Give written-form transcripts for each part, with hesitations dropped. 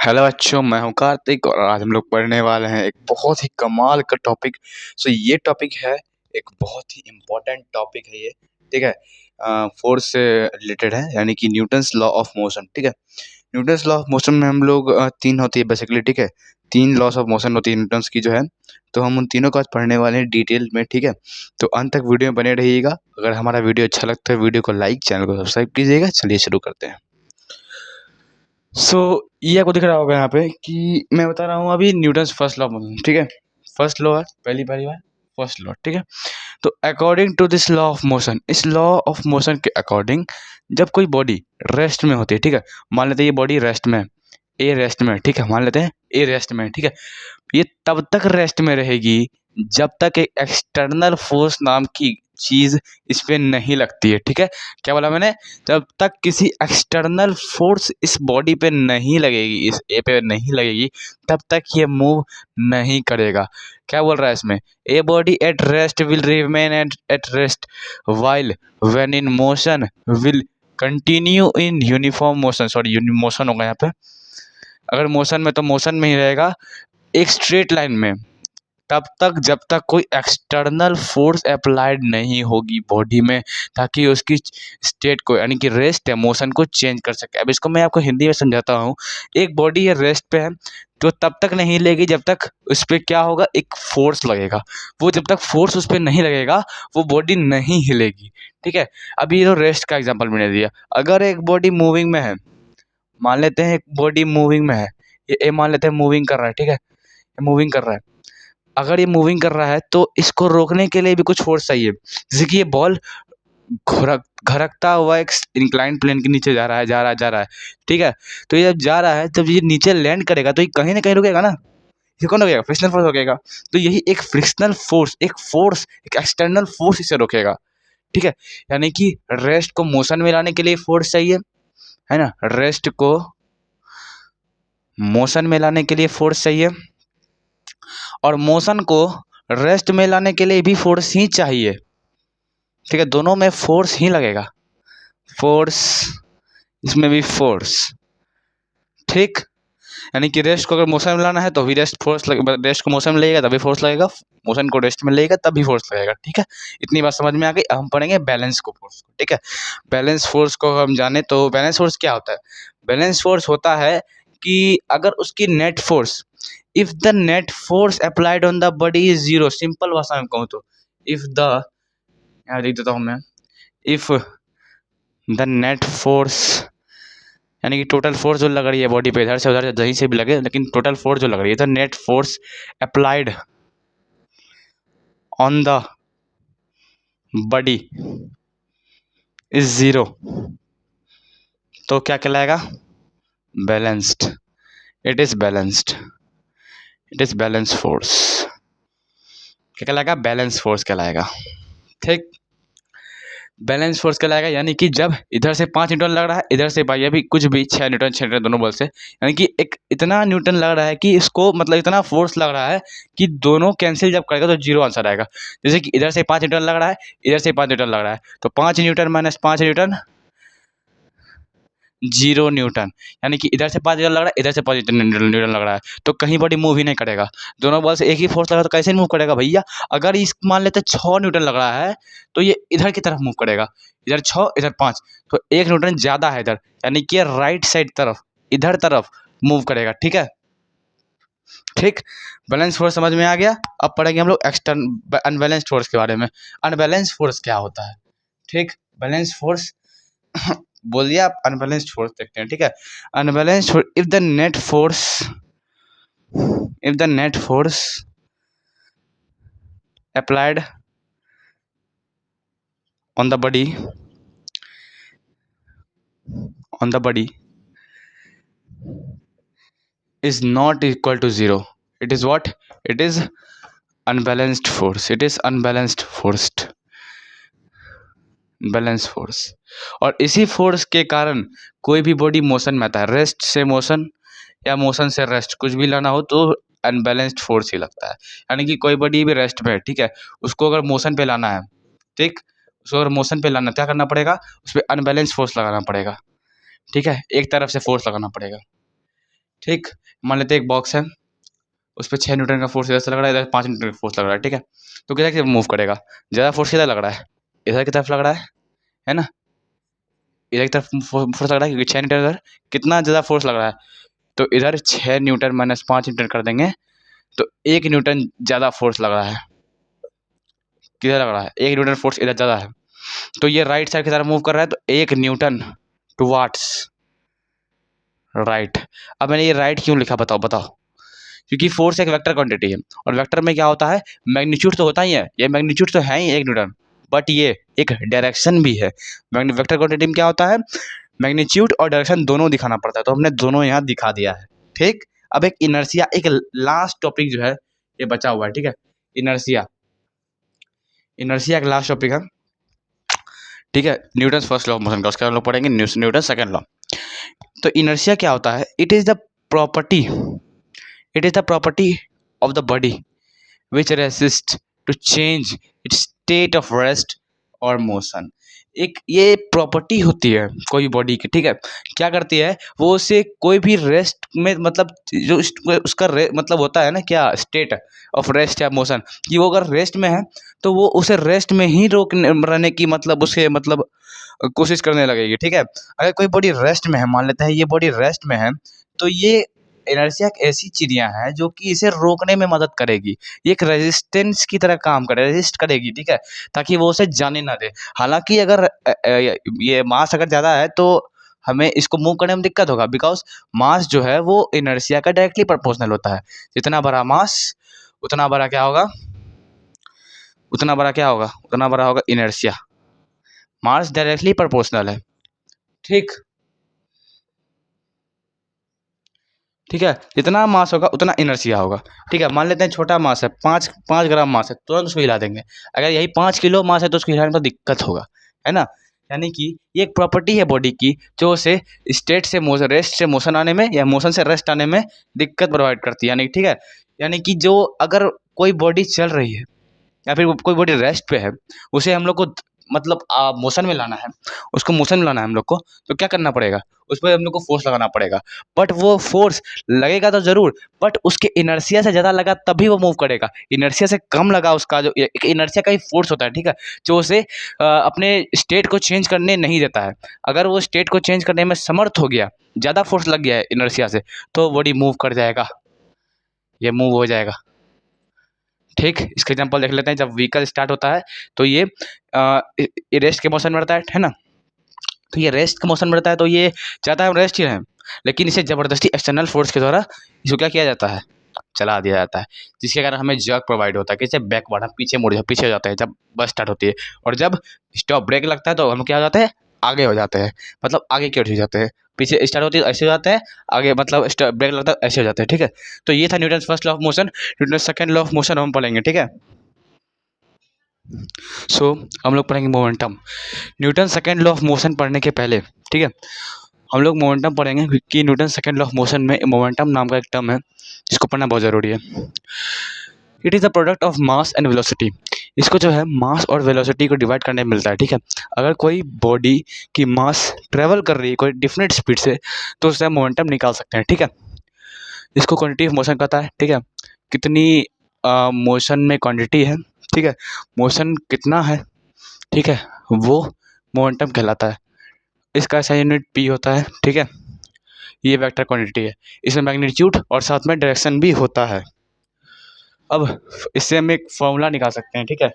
Hello बच्चों, मैं हूँ कार्तिक और आज हम लोग पढ़ने वाले हैं एक बहुत ही कमाल का टॉपिक। ये टॉपिक है, एक बहुत ही इम्पोर्टेंट टॉपिक है ये। ठीक है, फोर्स से रिलेटेड है, यानी कि न्यूटन्स लॉ ऑफ मोशन। ठीक है, न्यूटन्स लॉ ऑफ मोशन में हम लोग तीन होती है बेसिकली। ठीक है, तीन लॉस ऑफ मोशन होती है न्यूटन्स की जो है। तो हम उन तीनों को आज पढ़ने वाले हैं डिटेल में। ठीक है, तो अंत तक वीडियो में बने रहिएगा। अगर हमारा वीडियो अच्छा लगता है, वीडियो को लाइक, चैनल को सब्सक्राइब कीजिएगा। चलिए शुरू करते हैं। ये आपको दिख रहा होगा यहाँ पे कि मैं बता रहा हूँ अभी Newton's first law of motion. ठीक है, फर्स्ट लॉ है, पहली बार फर्स्ट लॉ। ठीक है, तो according to this law of motion, इस लॉ ऑफ मोशन के अकॉर्डिंग जब कोई बॉडी रेस्ट में होती है, ठीक है, मान लेते हैं ये बॉडी रेस्ट में, ए रेस्ट में, ठीक है, मान लेते हैं ए रेस्ट में। ठीक है, ये तब तक रेस्ट में रहेगी जब तक एक एक्सटर्नल फोर्स नाम की चीज़ इस पे नहीं लगती है। ठीक है, क्या बोला मैंने? जब तक किसी एक्सटर्नल फोर्स इस बॉडी पे नहीं लगेगी, इस ए पे नहीं लगेगी, तब तक ये मूव नहीं करेगा। क्या बोल रहा है इसमें? A body at rest will remain at rest while when in motion will continue in uniform motion. Sorry, motion होगा यहाँ पे। अगर मोशन में तो मोशन में ही रहेगा, एक स्ट्रेट लाइन में, तब तक जब तक कोई एक्सटर्नल फोर्स अप्लाइड नहीं होगी बॉडी में, ताकि उसकी स्टेट को, यानी कि रेस्ट है, मोशन को चेंज कर सके। अब इसको मैं आपको हिंदी में समझाता हूँ। एक बॉडी है रेस्ट पे है, तो तब तक नहीं लेगी जब तक उस पर क्या होगा, एक फोर्स लगेगा। वो जब तक फोर्स उस पर नहीं लगेगा वो बॉडी नहीं हिलेगी। ठीक है, अभी ये तो रेस्ट का एग्जाम्पल मैंने दिया। अगर एक बॉडी मूविंग में है, मान लेते हैं एक बॉडी मूविंग में है, ये ए मान लेते हैं मूविंग कर रहा है। ठीक है, मूविंग कर रहा है। अगर ये मूविंग कर रहा है तो इसको रोकने के लिए भी कुछ फोर्स चाहिए। जैसे कि ये बॉल घरकता हुआ एक इंक्लाइन प्लेन के नीचे जा रहा है, जा रहा है। ठीक है, तो ये जब जा रहा है, जब ये नीचे लैंड करेगा तो ये कहीं ना कहीं रुकेगा ना। ये कौन रोकेगा? फ्रिक्शनल फोर्स रोकेगा। तो यही एक फ्रिक्शनल फोर्स, एक एक्सटर्नल फोर्स इसे रोकेगा। ठीक है, यानी कि रेस्ट को मोशन में लाने के लिए फोर्स चाहिए, है ना। रेस्ट को मोशन में लाने के लिए फोर्स चाहिए, और मोशन को रेस्ट में लाने के लिए भी फोर्स ही चाहिए। ठीक है, दोनों में फोर्स ही लगेगा, फोर्स, इसमें भी फोर्स। ठीक, यानी कि रेस्ट को अगर मोशन में लाना है तो भी रेस्ट को मोशन में लगेगा तभी फोर्स लगेगा, मोशन को रेस्ट में लगेगा तभी फोर्स लगेगा। ठीक है, इतनी बात समझ में आ गई। अब हम पढ़ेंगे बैलेंस को, फोर्स को। ठीक है, बैलेंस फोर्स को हम जाने तो बैलेंस फोर्स क्या होता है? बैलेंस फोर्स होता है कि अगर उसकी net force, if the net force applied on the body is zero. Simple भाषा में कहूँ तो, इफ द, यहाँ लिख देता हूँ मैं, इफ द नेट फोर्स, यानी कि टोटल फोर्स जो लग रही है बॉडी पे, इधर से उधर से कहीं से भी लगे, लेकिन टोटल फोर्स जो लग रही है, the net force applied on the body is zero, तो क्या कहलाएगा? Balanced. It is balanced, it is balance force. क्या कहलाएगा? बैलेंस फोर्स कहलाएगा। ठीक, बैलेंस फोर्स कहलाएगा, यानी कि जब इधर से 5 न्यूटन लग रहा है, इधर से भाई अभी कुछ भी 6 न्यूटन 6 न्यूटन दोनों बल से, यानी कि एक इतना न्यूटन लग रहा है कि इसको, मतलब इतना फोर्स लग रहा है कि दोनों कैंसिल जब करेगा तो जीरो आंसर आएगा। जैसे कि इधर से 5 न्यूटन लग रहा है, इधर से 5 न्यूटन लग रहा है, तो 5 न्यूटन माइनस 5 न्यूटन, 0 न्यूटन। यानी कि इधर से 5 न्यूटन लग रहा है, इधर से 5 न्यूटन लग रहा है, तो कहीं बॉडी मूव ही नहीं करेगा। दोनों बॉल से एक ही फोर्स लगा तो कैसे मूव करेगा भैया? अगर इस मान लेते 6 न्यूटन लग रहा है तो ये इधर की तरफ मूव करेगा, इधर 6 इधर 5, तो 1 न्यूटन ज़्यादा है इधर, यानी कि राइट साइड तरफ, इधर तरफ मूव करेगा। ठीक है, ठीक, बैलेंस फोर्स समझ में आ गया। अब पढ़ेंगे हम लोग एक्सटर्न अनबैलेंस्ड फोर्स के बारे में। अनबैलेंस्ड फोर्स क्या होता है? ठीक, बैलेंस फोर्स बोलिए आप, अनबैलेंस्ड फोर्स देखते हैं। ठीक है, unbalanced force, if the net force, if the net force applied on the body, on the body is not equal to zero, it is what? It is unbalanced force, it is unbalanced forced, balance force. और इसी force के कारण कोई भी body motion में आता है, rest से मोशन या मोशन से रेस्ट, कुछ भी लाना हो तो अनबैलेंस्ड फोर्स ही लगता है। यानी कि कोई बॉडी भी रेस्ट में है, ठीक है, उसको अगर मोशन पे लाना है, ठीक, उसको अगर मोशन पे लाना, क्या करना पड़ेगा? उस पर अनबैलेंस फोर्स लगाना पड़ेगा। ठीक है, एक तरफ से फोर्स लगाना पड़ेगा। ठीक, मान लेते हैं एक बॉक्स है, उस पे 6 न्यूटन का फोर्स इधर से लग रहा है, इधर 5 न्यूटन का फोर्स लग रहा है, ठीक है। तो किधर की तरफ मूव करेगा? ज़्यादा फोर्स किधर लग रहा है? इधर की तरफ लग रहा है ना? इधर की तरफ फोर्स लग रहा है, क्योंकि 6 न्यूटन इधर, कितना ज़्यादा फोर्स लग रहा है? तो इधर 6 न्यूटन माइनस 5 न्यूटन कर देंगे, तो 1 न्यूटन ज़्यादा फोर्स लग रहा है। किधर लग रहा है? 1 न्यूटन फोर्स इधर ज़्यादा है। तो ये राइट साइड की तरफ मूव कर रहा है, तो 1 न्यूटन टुवार्ड्स राइट। अब मैंने ये राइट क्यों लिखा, बताओ बताओ? क्योंकि फोर्स एक वेक्टर क्वांटिटी है, और वेक्टर में क्या होता है? मैग्नीट्यूड तो होता ही है, ये मैग्नीट्यूड तो है ही 1 न्यूटन, बट ये एक डायरेक्शन भी है। वेक्टर क्वांटिटी में क्या होता है? मैग्नीट्यूड और डायरेक्शन दोनों दिखाना पड़ता है, तो हमने दोनों यहाँ दिखा दिया है। ठीक, अब एक इनर्शिया, एक लास्ट टॉपिक जो है ये बचा हुआ है, ठीक है। इनर्शिया, इनर्शिया का लास्ट टॉपिक है, ठीक है। Newton first law of motion का, उसके बाद हम लोग पढ़ेंगे न्यूटन सेकंड लॉ। तो इनर्शिया क्या होता है? It is the property, it is the property of the body which resist to change its state of rest or motion। एक ये प्रॉपर्टी होती है कोई बॉडी की, ठीक है। क्या करती है वो? उसे कोई भी रेस्ट में, मतलब जो उसका मतलब होता है ना, क्या स्टेट ऑफ रेस्ट या मोशन, कि वो अगर रेस्ट में है तो वो उसे रेस्ट में ही रोकने रहने की, मतलब उसे, मतलब कोशिश करने लगेगी, ठीक है। अगर कोई बॉडी रेस्ट में है, मान लेते हैं ये बॉडी रेस्ट में है, तो ये इनर्शिया एक ऐसी चिड़िया है जो कि इसे रोकने में मदद करेगी। ये एक रेजिस्टेंस की तरह काम करे, रेजिस्ट करेगी, ठीक है, ताकि वो उसे जाने ना दे। हालांकि अगर ये मास अगर ज़्यादा है तो हमें इसको मूव करने में दिक्कत होगा, बिकॉज मास जो है वो इनर्शिया का डायरेक्टली प्रोपोर्शनल होता है। जितना बड़ा मास उतना बड़ा क्या होगा? उतना बड़ा क्या होगा? उतना बड़ा होगा इनर्शिया। मास डायरेक्टली प्रोपोर्शनल है, ठीक, ठीक है। जितना मास होगा उतना इनर्शिया होगा, ठीक है। मान लेते हैं छोटा मास है, 5 ग्राम मास है, तुरंत उसको हिला देंगे। अगर यही 5 किलो मास है तो उसको हिलाने में तो दिक्कत होगा, है ना। यानी कि ये एक प्रॉपर्टी है बॉडी की जो उसे स्टेट से मोशन, रेस्ट से मोशन आने में या मोशन से रेस्ट आने में दिक्कत प्रोवाइड करती है, यानी ठीक है। यानी कि जो अगर कोई बॉडी चल रही है या फिर कोई बॉडी रेस्ट पे है, उसे हम लोग को मतलब मोशन में लाना है, उसको मोशन में लाना है हम लोग को, तो क्या करना पड़ेगा? उस पर हम लोग को फोर्स लगाना पड़ेगा। बट वो फोर्स लगेगा तो ज़रूर, बट उसके इनर्शिया से ज़्यादा लगा तभी वो मूव करेगा। इनर्शिया से कम लगा उसका, जो एक इनर्शिया का ही फोर्स होता है, ठीक है, जो उसे अपने स्टेट को चेंज करने नहीं देता है। अगर वो स्टेट को चेंज करने में समर्थ हो गया, ज़्यादा फोर्स लग गया है इनर्शिया से, तो बॉडी मूव कर जाएगा, ये मूव हो जाएगा। ठीक, इसका एग्जांपल देख लेते हैं। जब व्हीकल स्टार्ट होता है तो ये रेस्ट के मोशन में रहता है ना। तो ये रेस्ट के मोशन में रहता है, तो ये चाहता है हम रेस्ट ही रहें, लेकिन इसे ज़बरदस्ती एक्सटर्नल फोर्स के द्वारा इसको क्या किया जाता है? चला दिया जाता है, जिसके कारण हमें जर्क प्रोवाइड होता है, कि बैकवर्ड, हम पीछे मुड़ पीछे हो जाते हैं जब बस स्टार्ट होती है। और जब स्टॉप ब्रेक लगता है तो हम क्या हो जाते हैं? आगे हो जाते हैं, मतलब आगे की ओर हो जाते हैं। पीछे स्टार्ट होती है तो ऐसे हो जाते हैं, आगे मतलब ब्रेक लगता है ऐसे हो जाते हैं, ठीक है। तो ये था Newton first law of motion. Newton second law of motion हम पढ़ेंगे, ठीक है। सो हम लोग पढ़ेंगे momentum. Newton second law of motion पढ़ने के पहले, ठीक है, हम लोग मोमेंटम पढ़ेंगे, क्योंकि Newton second law of motion में मोमेंटम नाम का एक टर्म है, इसको पढ़ना बहुत ज़रूरी है। It is the product of mass and velocity. इसको जो है मास और वेलोसिटी को डिवाइड करने में मिलता है, ठीक है। अगर कोई बॉडी की मास ट्रेवल कर रही है कोई डिफरेंट स्पीड से, तो उससे मोमेंटम निकाल सकते हैं, ठीक है। इसको क्वांटिटी ऑफ मोशन कहता है, ठीक है। कितनी मोशन में क्वांटिटी है, ठीक है, मोशन कितना है, ठीक है, वो मोमेंटम कहलाता है। इसका ऐसा यूनिट पी होता है, ठीक है। ये वेक्टर क्वांटिटी है, इसमें मैग्नीट्यूड और साथ में डायरेक्शन भी होता है। अब इससे हम एक फॉर्मूला निकाल सकते हैं, ठीक है,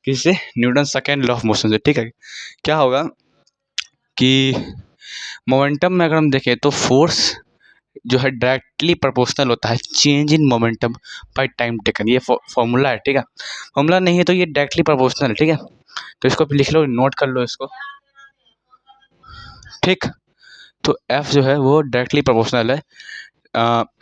किससे? Newton second law of motion से, ठीक है। क्या होगा कि मोमेंटम में अगर हम देखें तो फोर्स जो है डायरेक्टली प्रोपोर्शनल होता है change in momentum by time taken. ये फॉर्मूला है, ठीक है। फॉर्मूला नहीं है तो ये डायरेक्टली प्रोपोर्शनल है, ठीक है। तो इसको भी लिख लो, नोट कर लो इसको, ठीक। तो एफ जो है वो डायरेक्टली प्रोपोर्शनल है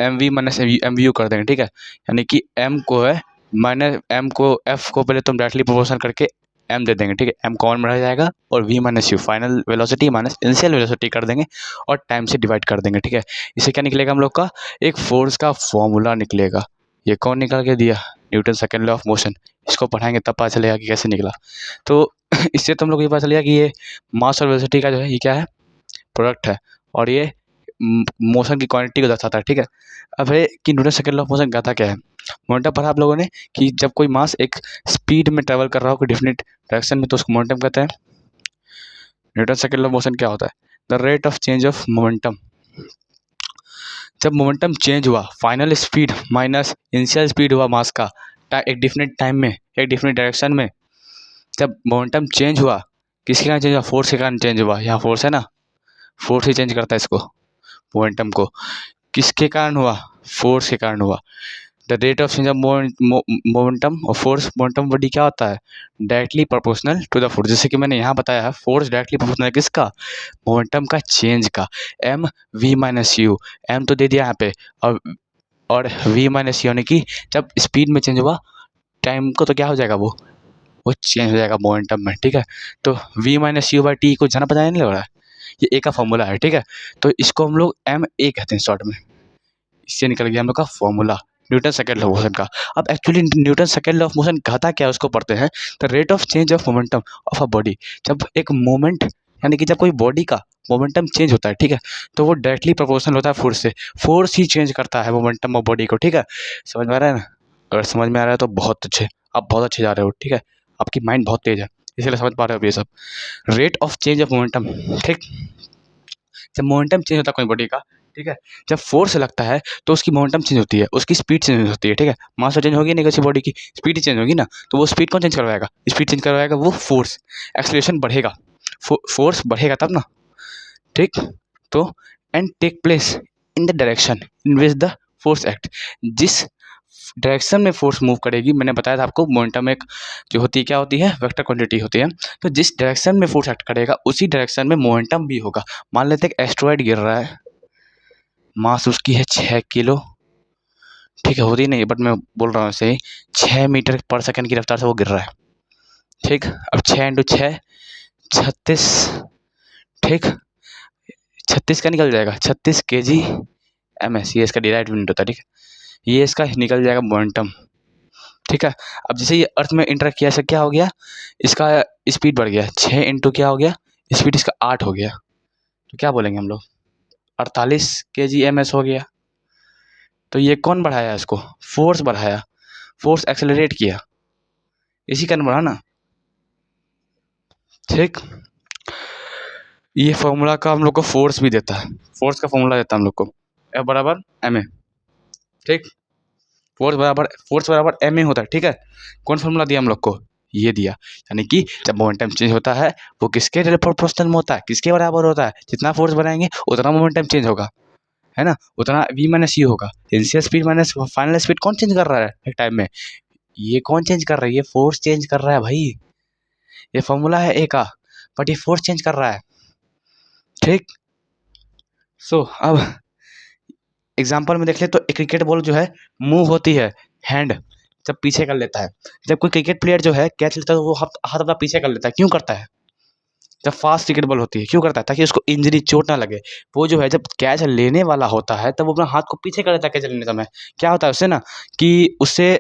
m v minus m v u कर देंगे, ठीक है। यानी कि एम को है माइनस एम को, एफ को पहले तुम डायरेक्टली प्रोपोर्शनल करके एम दे देंगे, ठीक है। एम कॉमन में रह जाएगा और v minus u final velocity minus initial velocity कर देंगे और टाइम से डिवाइड कर देंगे, ठीक है। इससे क्या निकलेगा हम लोग का? एक फोर्स का फॉर्मूला निकलेगा। ये कौन निकाल के दिया? Newton second law of motion. इसको पढ़ाएंगे तब पता चलेगा कि कैसे निकला। तो इससे तुम लोग ये पता चलेगा कि ये मास और वेलोसिटी का जो है ये क्या है? प्रोडक्ट है, और ये मोशन की क्वांटिटी को दर्शाता है, ठीक है। अब है कि Newton second law of motion कहता क्या है। मोमेंटम पढ़ा आप लोगों ने कि जब कोई मास एक स्पीड में ट्रेवल कर रहा हो कोई डेफिनेट डायरेक्शन में तो उसको मोमेंटम कहते हैं। Newton second law of motion क्या होता है, the rate of change of momentum. जब मोमेंटम चेंज हुआ, final speed minus initial speed हुआ मास का एक डिफिनेट टाइम में, एक डिफिनेट डायरेक्शन में, जब मोमेंटम चेंज हुआ, किसके कारण चेंज हुआ, फोर्स के कारण चेंज हुआ। यहाँ फोर्स है ना, फोर्स ही चेंज करता है इसको, मोमेंटम को। किसके कारण हुआ, फोर्स के कारण हुआ। The rate of change of momentum और फोर्स, मोमेंटम बॉडी क्या होता है, directly proportional to the force. जैसे कि मैंने यहाँ बताया है, फोर्स डायरेक्टली प्रोपोर्शनल है किसका, मोमेंटम का चेंज का। M v minus u, m तो दे दिया यहाँ पे, और वी माइनस यू, यानी कि जब स्पीड में चेंज हुआ टाइम को तो क्या हो जाएगा, वो चेंज हो जाएगा मोमेंटम में, ठीक है। तो v minus u by t को जाना पता नहीं लग रहा है, ये ए का फॉर्मूला है, ठीक है। तो इसको हम लोग एम ए कहते हैं शॉर्ट में, इससे निकल गया हम लोग का formula Newton second law of motion का। अब actually Newton second law of motion कहता क्या है उसको पढ़ते हैं। The rate of change of momentum of a body, जब एक मोमेंट यानी कि जब कोई बॉडी का मोमेंटम चेंज होता है, ठीक है, तो वो डायरेक्टली प्रोपोर्शनल होता है फोर्स से। फोर्स ही चेंज करता है मोमेंटम ऑफ बॉडी को, ठीक है। समझ में आ रहा है ना, अगर समझ में आ रहा है तो बहुत अच्छे, आप बहुत अच्छे जा रहे हो, ठीक है। आपकी माइंड बहुत तेज है इसलिए समझ पा रहे हो ये सब। Rate of change of momentum, ठीक। जब मोमेंटम चेंज होता है कोई बॉडी का, ठीक है, जब फोर्स लगता है तो उसकी मोमेंटम चेंज होती है, उसकी स्पीड चेंज होती है, ठीक है। मास तो चेंज होगी नहीं, किसी बॉडी की स्पीड ही चेंज होगी ना, तो वो स्पीड कौन चेंज करवाएगा, स्पीड चेंज करवाएगा वो फोर्स। एक्सेलरेशन बढ़ेगा, फोर्स बढ़ेगा तब ना, ठीक। तो and take place in the direction in which the force act, जिस डायरेक्शन में फोर्स मूव करेगी, मैंने बताया था आपको मोमेंटम एक जो होती है क्या होती है, वेक्टर क्वांटिटी होती है। तो जिस डायरेक्शन में फोर्स एक्ट करेगा उसी डायरेक्शन में मोमेंटम भी होगा। मान लेते हैं एक एस्ट्रॉयड गिर रहा है, मास उसकी है 6 किलो, ठीक है, होती नहीं बट मैं बोल रहा हूँ ऐसे ही, 6 मीटर पर सेकंड की रफ्तार से वो गिर रहा है, ठीक। अब 6 इंटू 6 36, ठीक, 36 का निकल जाएगा, 36 kg ms, ये इसका डायरेक्ट यूनिट होता है, ठीक है। ये इसका निकल जाएगा मोमेंटम, ठीक है। अब जैसे ये अर्थ में इंटरेक्ट किया, ऐसा क्या हो गया, इसका स्पीड बढ़ गया, 6 इंटू क्या हो गया, स्पीड इसका 8 हो गया, तो क्या बोलेंगे हम लोग, 48 kg ms हो गया। तो ये कौन बढ़ाया इसको, फोर्स बढ़ाया, फोर्स एक्सेलरेट किया, इसी कारण बढ़ा ना, ठीक। ये फॉर्मूला का हम लोग को फोर्स भी देता है, फोर्स का फॉर्मूला देता है हम लोग को, F बराबर ma, ठीक। फोर्स बराबर ma होता है, ठीक है। कौन फॉर्मूला दिया हम लोग को, ये दिया, यानी कि जब मोमेंटम चेंज होता है वो किसके प्रोपोर्शनल में होता है, किसके बराबर होता है, जितना फोर्स बनाएंगे उतना मोमेंटम चेंज होगा, है ना, उतना v माइनस यू होगा। Initial speed minus final speed कौन चेंज कर रहा है एक टाइम में, ये कौन चेंज कर रहा है, ये फोर्स चेंज कर रहा है भाई। ये फॉर्मूला है ए का, बट ये फोर्स चेंज कर रहा है, ठीक। सो अब एग्जाम्पल में देख ले तो एक क्रिकेट बॉल जो है मूव होती है, हैंड जब पीछे कर लेता है, जब कोई क्रिकेट प्लेयर जो है कैच लेता है तो वो हाथ अपना पीछे कर लेता है, क्यों करता है, जब फास्ट क्रिकेट बॉल होती है क्यों करता है, ताकि उसको इंजरी चोट ना लगे। वो जो है जब कैच लेने वाला होता है तब वो अपना हाथ को पीछे कर लेता है कैच लेने समय, क्या होता है उससे ना, कि उससे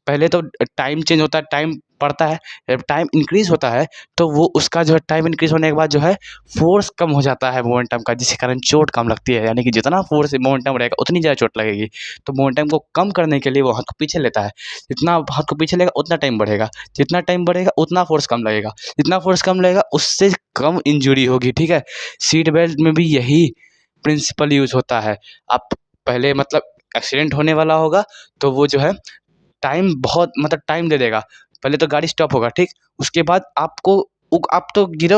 पहले तो टाइम चेंज होता है, टाइम बढ़ता है, जब टाइम इंक्रीज़ होता है तो वो उसका जो है टाइम इंक्रीज़ होने के बाद जो है फोर्स कम हो जाता है मोमेंटम का, जिसके कारण चोट कम लगती है। यानी कि जितना फोर्स मोमेंटम रहेगा उतनी ज़्यादा चोट लगेगी। तो मोमेंटम को कम करने के लिए वो हाथ को पीछे लेता है, जितना हाथ को पीछे लेगा उतना टाइम बढ़ेगा, जितना टाइम बढ़ेगा उतना फोर्स कम लगेगा, जितना फोर्स कम लगेगा उससे कम इंजरी होगी, ठीक है। सीट बेल्ट में भी यही प्रिंसिपल यूज़ होता है। आप पहले मतलब एक्सीडेंट होने वाला होगा तो वो जो है टाइम बहुत मतलब टाइम दे देगा, पहले तो गाड़ी स्टॉप होगा, ठीक, उसके बाद आपको आप तो गिरो